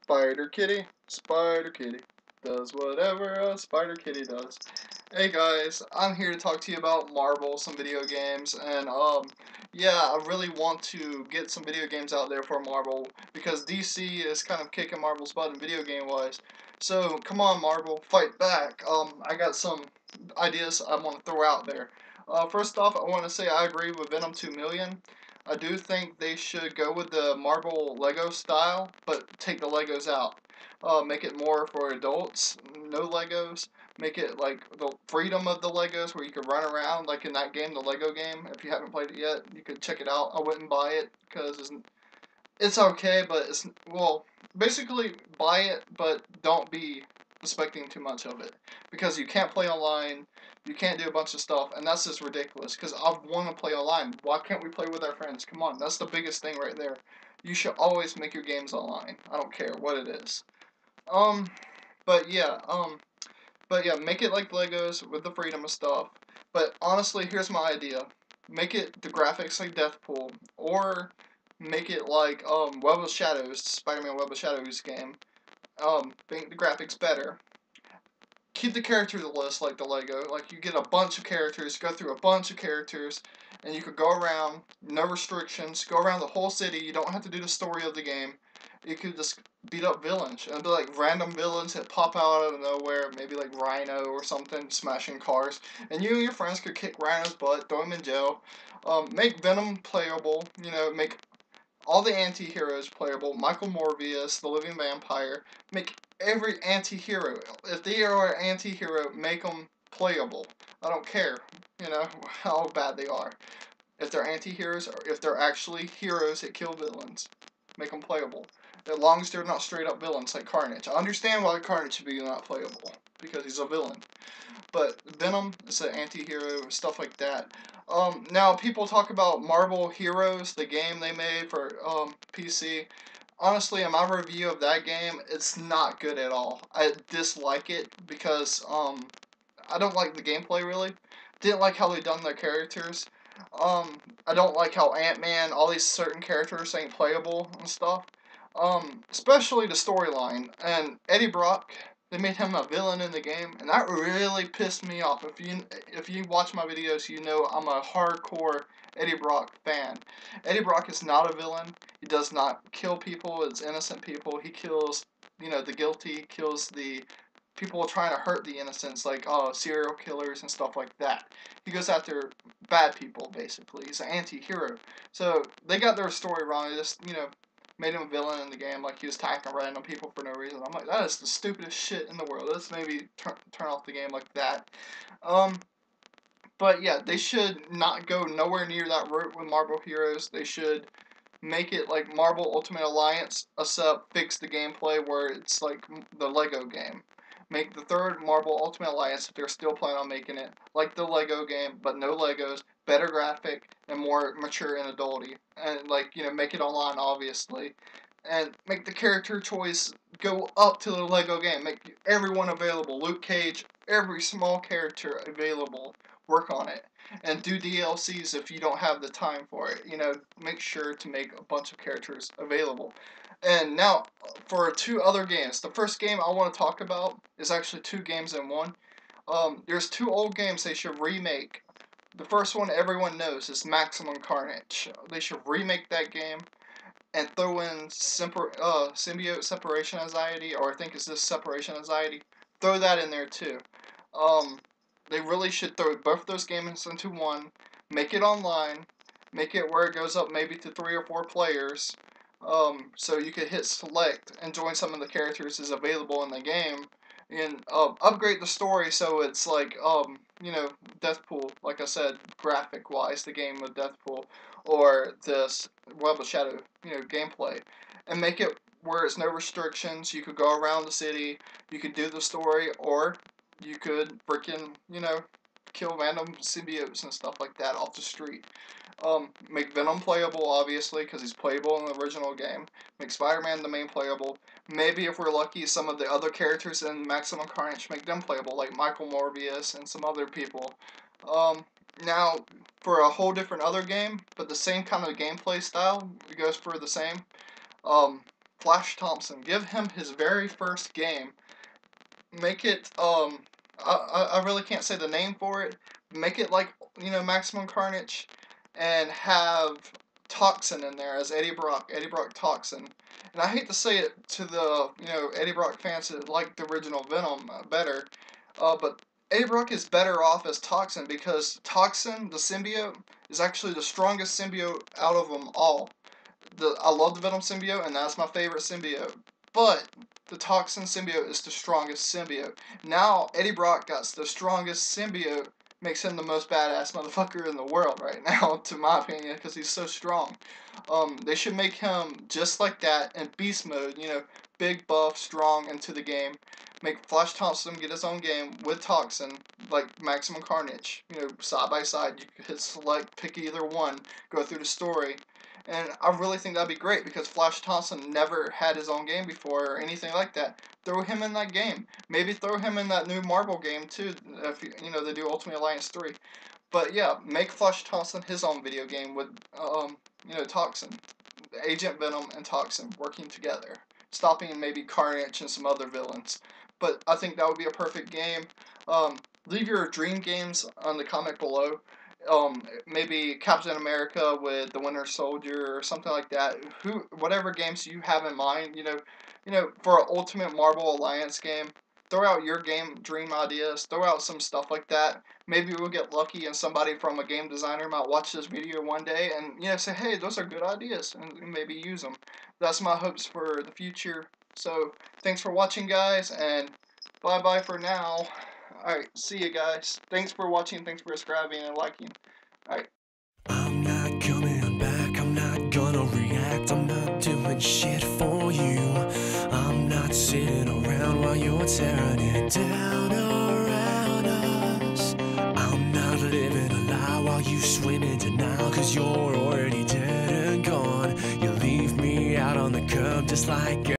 Spider Kitty. Spider Kitty does whatever a Spider Kitty does. Hey guys, I'm here to talk to you about Marvel, some video games, and yeah, I really want to get some video games out there for Marvel because DC is kind of kicking Marvel's butt in video game wise. So come on, Marvel, fight back. I got some ideas I want to throw out there. First off, I want to say I agree with Venom 2 Million. I do think they should go with the Marvel Lego style, but take the Legos out. Make it more for adults, no Legos. Make it like the freedom of the Legos where you could run around, like in that game, the Lego game. If you haven't played it yet, you could check it out. I wouldn't buy it because it's okay, but it's, well, basically buy it, but don't be expecting too much of it because you can't play online, you can't do a bunch of stuff, and that's just ridiculous because I want to play online. Why can't we play with our friends? Come on, that's the biggest thing right there. You should always make your games online. I don't care what it is. Um, but yeah, make it like Legos with the freedom of stuff. But honestly, here's my idea. Make it the graphics like Deathpool, or make it like Web of Shadows, Spider-Man Web of Shadows game. Make the graphics better. Keep the characters list like the Lego. Like you get a bunch of characters, go through a bunch of characters, and you could go around, no restrictions, go around the whole city. You don't have to do the story of the game. You could just beat up villains, and be like random villains that pop out of nowhere, maybe like Rhino or something, smashing cars, and you and your friends could kick Rhino's butt, throw him in jail. Make Venom playable. You know, make all the anti-heroes playable. Michael Morbius, the Living Vampire. Make every anti-hero. If they are an anti-hero, make them playable. I don't care, you know, how bad they are. If they're anti-heroes or if they're actually heroes that kill villains, make them playable. As long as they're not straight-up villains like Carnage. I understand why Carnage should be not playable, because he's a villain. But Venom is an anti-hero, stuff like that. Now people talk about Marvel Heroes, the game they made for PC. Honestly, in my review of that game, it's not good at all. I dislike it because I don't like the gameplay really. Didn't like how they done their characters. I don't like how Ant-Man, all these certain characters ain't playable and stuff. Especially the storyline. And Eddie Brock, they made him a villain in the game, and that really pissed me off. If you watch my videos, you know I'm a hardcore Eddie Brock fan. Eddie Brock is not a villain. He does not kill people. It's innocent people. He kills, you know, the guilty. Kills the people trying to hurt the innocents, like serial killers and stuff like that. He goes after bad people, basically. He's an anti-hero. So they got their story wrong. They just, you know, made him a villain in the game, like he was attacking random people for no reason. I'm like, that is the stupidest shit in the world. Let's maybe turn off the game like that. But yeah, they should not go nowhere near that route with Marvel Heroes. They should make it like Marvel Ultimate Alliance, except fix the gameplay where it's like the Lego game. Make the third Marvel Ultimate Alliance, if they're still planning on making it, like the Lego game, but no Legos, better graphic, and more mature and adulty. And, like, you know, make it online, obviously. And make the character choice go up to the Lego game. Make everyone available. Luke Cage, every small character available. Work on it. And do DLCs if you don't have the time for it. You know, make sure to make a bunch of characters available. And now, for two other games. The first game I want to talk about is actually two games in one. There's two old games they should remake. The first one everyone knows is Maximum Carnage. They should remake that game and throw in Symbiote Separation Anxiety, or I think it's just Separation Anxiety. Throw that in there too. They really should throw both those games into one, make it online, make it where it goes up maybe to 3 or 4 players, so you could hit select and join some of the characters is available in the game, and upgrade the story so it's like, you know, Deathpool, like I said, graphic-wise, the game with Deathpool, or this Web of Shadow, you know, gameplay, and make it where it's no restrictions. You could go around the city, you could do the story, or you could freaking, you know, kill random symbiotes and stuff like that off the street. Make Venom playable, obviously, because he's playable in the original game. Make Spider-Man the main playable. Maybe, if we're lucky, some of the other characters in Maximum Carnage, make them playable, like Michael Morbius and some other people. Now, for a whole different other game, but the same kind of gameplay style, it goes for the same. Flash Thompson. Give him his very first game. Make it, I really can't say the name for it. Make it like, Maximum Carnage, and have Toxin in there as Eddie Brock Toxin. And I hate to say it to the, Eddie Brock fans that like the original Venom better, but Eddie Brock is better off as Toxin because Toxin, the symbiote, is actually the strongest symbiote out of them all. I love the Venom symbiote, and that's my favorite symbiote. But the Toxin symbiote is the strongest symbiote. Now, Eddie Brock got the strongest symbiote, makes him the most badass motherfucker in the world right now, to my opinion, because he's so strong. They should make him just like that in beast mode, big, buff, strong into the game. Make Flash Thompson get his own game with Toxin, like Maximum Carnage, side by side. You could hit select, pick either one, go through the story. And I really think that'd be great because Flash Thompson never had his own game before or anything like that. Throw him in that game. Maybe throw him in that new Marvel game too, if they do Ultimate Alliance 3. But yeah, make Flash Thompson his own video game with Toxin. Agent Venom and Toxin working together. Stopping maybe Carnage and some other villains. But I think that would be a perfect game. Leave your dream games on the comment below. Maybe Captain America with the Winter Soldier or something like that. Whatever games you have in mind, for an Ultimate Marvel Alliance game, throw out your game dream ideas. Throw out some stuff like that. Maybe we'll get lucky and somebody from a game designer might watch this video one day and say, hey, those are good ideas, and maybe use them. That's my hopes for the future. So thanks for watching, guys, and bye bye for now. Alright, see you guys. Thanks for watching, thanks for subscribing and liking. Alright. I'm not coming back, I'm not gonna react, I'm not doing shit for you. I'm not sitting around while you're tearing it down around us. I'm not living a lie while you swim in denial, cause you're already dead and gone. You leave me out on the curb just like